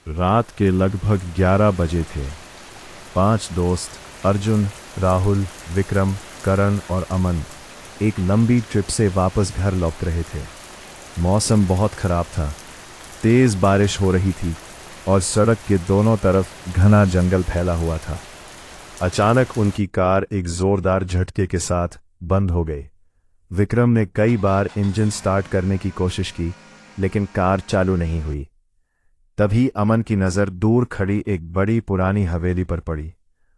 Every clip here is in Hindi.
रात के लगभग 11 बजे थे। 5 दोस्त अर्जुन, राहुल, विक्रम, करण और अमन एक लंबी ट्रिप से वापस घर लौट रहे थे। मौसम बहुत खराब था, तेज बारिश हो रही थी और सड़क के दोनों तरफ घना जंगल फैला हुआ था। अचानक उनकी कार एक जोरदार झटके के साथ बंद हो गई। विक्रम ने कई बार इंजन स्टार्ट करने की कोशिश की, लेकिन कार चालू नहीं हुई। तभी अमन की नज़र दूर खड़ी एक बड़ी पुरानी हवेली पर पड़ी।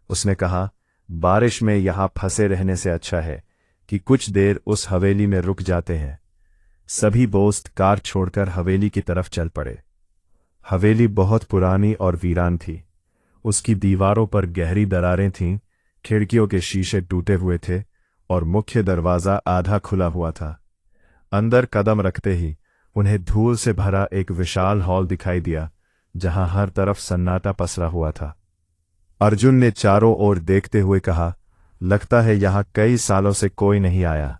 उसने कहा, बारिश में यहां फंसे रहने से अच्छा है कि कुछ देर उस हवेली में रुक जाते हैं। सभी दोस्त कार छोड़कर हवेली की तरफ चल पड़े। हवेली बहुत पुरानी और वीरान थी। उसकी दीवारों पर गहरी दरारें थीं, खिड़कियों के शीशे टूटे हुए थे और मुख्य दरवाज़ा आधा खुला हुआ था। अंदर कदम रखते ही उन्हें धूल से भरा एक विशाल हॉल दिखाई दिया, जहां हर तरफ सन्नाटा पसरा हुआ था। अर्जुन ने चारों ओर देखते हुए कहा, लगता है यहां कई सालों से कोई नहीं आया।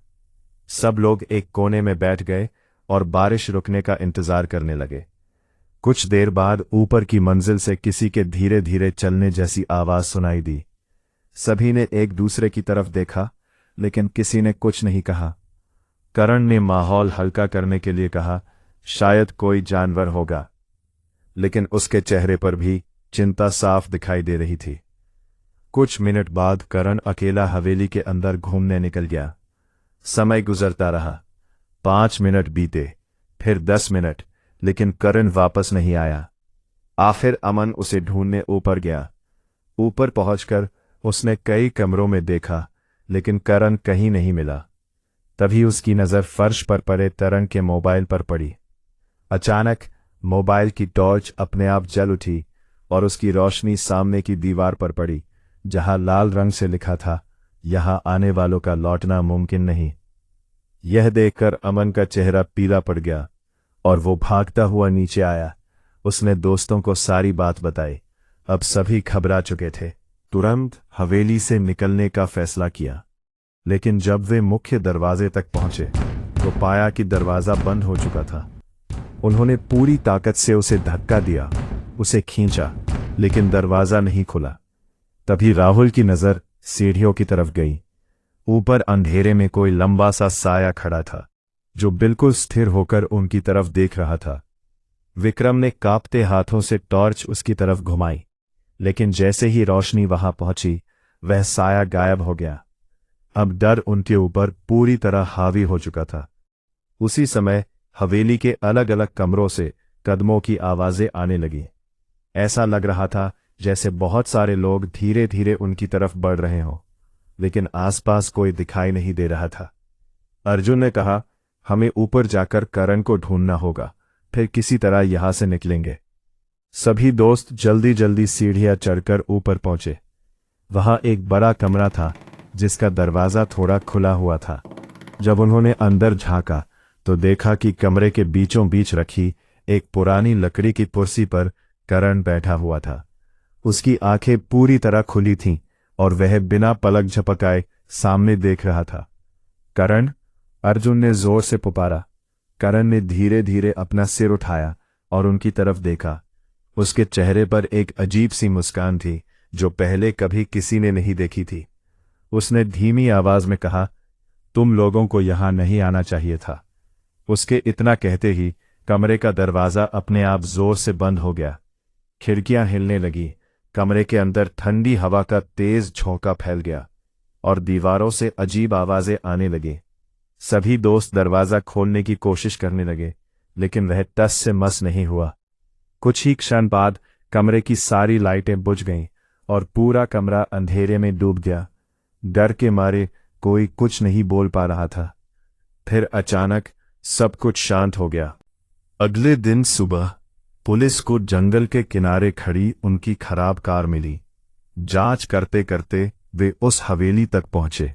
सब लोग एक कोने में बैठ गए और बारिश रुकने का इंतजार करने लगे। कुछ देर बाद ऊपर की मंजिल से किसी के धीरे धीरे चलने जैसी आवाज सुनाई दी। सभी ने एक दूसरे की तरफ देखा, लेकिन किसी ने कुछ नहीं कहा। करण ने माहौल हल्का करने के लिए कहा, शायद कोई जानवर होगा, लेकिन उसके चेहरे पर भी चिंता साफ दिखाई दे रही थी। कुछ मिनट बाद करण अकेला हवेली के अंदर घूमने निकल गया। समय गुजरता रहा। 5 मिनट बीते, फिर 10 मिनट, लेकिन करण वापस नहीं आया। आखिर अमन उसे ढूंढने ऊपर गया। ऊपर पहुंचकर उसने कई कमरों में देखा, लेकिन करण कहीं नहीं मिला। तभी उसकी नज़र फर्श पर पड़े तरंग के मोबाइल पर पड़ी। अचानक मोबाइल की टॉर्च अपने आप जल उठी और उसकी रोशनी सामने की दीवार पर पड़ी, जहां लाल रंग से लिखा था, यहां आने वालों का लौटना मुमकिन नहीं। यह देखकर अमन का चेहरा पीला पड़ गया और वो भागता हुआ नीचे आया। उसने दोस्तों को सारी बात बताई। अब सभी घबरा चुके थे। तुरंत हवेली से निकलने का फैसला किया, लेकिन जब वे मुख्य दरवाजे तक पहुंचे तो पाया कि दरवाजा बंद हो चुका था। उन्होंने पूरी ताकत से उसे धक्का दिया, उसे खींचा, लेकिन दरवाजा नहीं खुला। तभी राहुल की नज़र सीढ़ियों की तरफ गई। ऊपर अंधेरे में कोई लंबा सा साया खड़ा था, जो बिल्कुल स्थिर होकर उनकी तरफ देख रहा था। विक्रम ने कांपते हाथों से टॉर्च उसकी तरफ घुमाई, लेकिन जैसे ही रोशनी वहां पहुंची, वह साया गायब हो गया। अब डर उनके ऊपर पूरी तरह हावी हो चुका था। उसी समय हवेली के अलग अलग कमरों से कदमों की आवाजें आने लगी। ऐसा लग रहा था जैसे बहुत सारे लोग धीरे धीरे उनकी तरफ बढ़ रहे हों, लेकिन आसपास कोई दिखाई नहीं दे रहा था। अर्जुन ने कहा, हमें ऊपर जाकर करण को ढूंढना होगा, फिर किसी तरह यहां से निकलेंगे। सभी दोस्त जल्दी जल्दी सीढ़ियां चढ़कर ऊपर पहुंचे। वहां एक बड़ा कमरा था, जिसका दरवाजा थोड़ा खुला हुआ था। जब उन्होंने अंदर झांका तो देखा कि कमरे के बीचों बीच रखी एक पुरानी लकड़ी की कुर्सी पर करण बैठा हुआ था। उसकी आंखें पूरी तरह खुली थीं और वह बिना पलक झपकाए सामने देख रहा था। करण, अर्जुन ने जोर से पुकारा। करण ने धीरे धीरे अपना सिर उठाया और उनकी तरफ देखा। उसके चेहरे पर एक अजीब सी मुस्कान थी, जो पहले कभी किसी ने नहीं देखी थी। उसने धीमी आवाज में कहा, तुम लोगों को यहां नहीं आना चाहिए था। उसके इतना कहते ही कमरे का दरवाजा अपने आप जोर से बंद हो गया। खिड़कियां हिलने लगी, कमरे के अंदर ठंडी हवा का तेज झोंका फैल गया और दीवारों से अजीब आवाजें आने लगी। सभी दोस्त दरवाजा खोलने की कोशिश करने लगे, लेकिन वह टस से मस नहीं हुआ। कुछ ही क्षण बाद कमरे की सारी लाइटें बुझ गईं और पूरा कमरा अंधेरे में डूब गया। डर के मारे कोई कुछ नहीं बोल पा रहा था। फिर अचानक सब कुछ शांत हो गया। अगले दिन सुबह पुलिस को जंगल के किनारे खड़ी उनकी खराब कार मिली। जांच करते करते वे उस हवेली तक पहुंचे,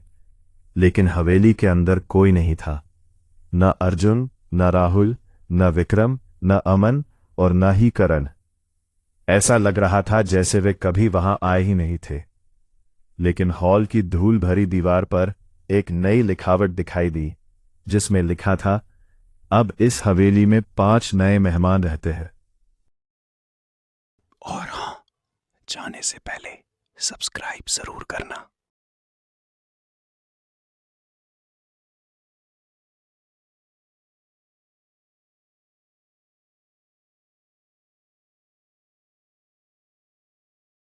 लेकिन हवेली के अंदर कोई नहीं था। न अर्जुन, न राहुल, न विक्रम, न अमन और न ही करण। ऐसा लग रहा था जैसे वे कभी वहां आए ही नहीं थे। लेकिन हॉल की धूल भरी दीवार पर एक नई लिखावट दिखाई दी, जिसमें लिखा था, अब इस हवेली में 5 नए मेहमान रहते हैं। जाने से पहले सब्सक्राइब जरूर करना।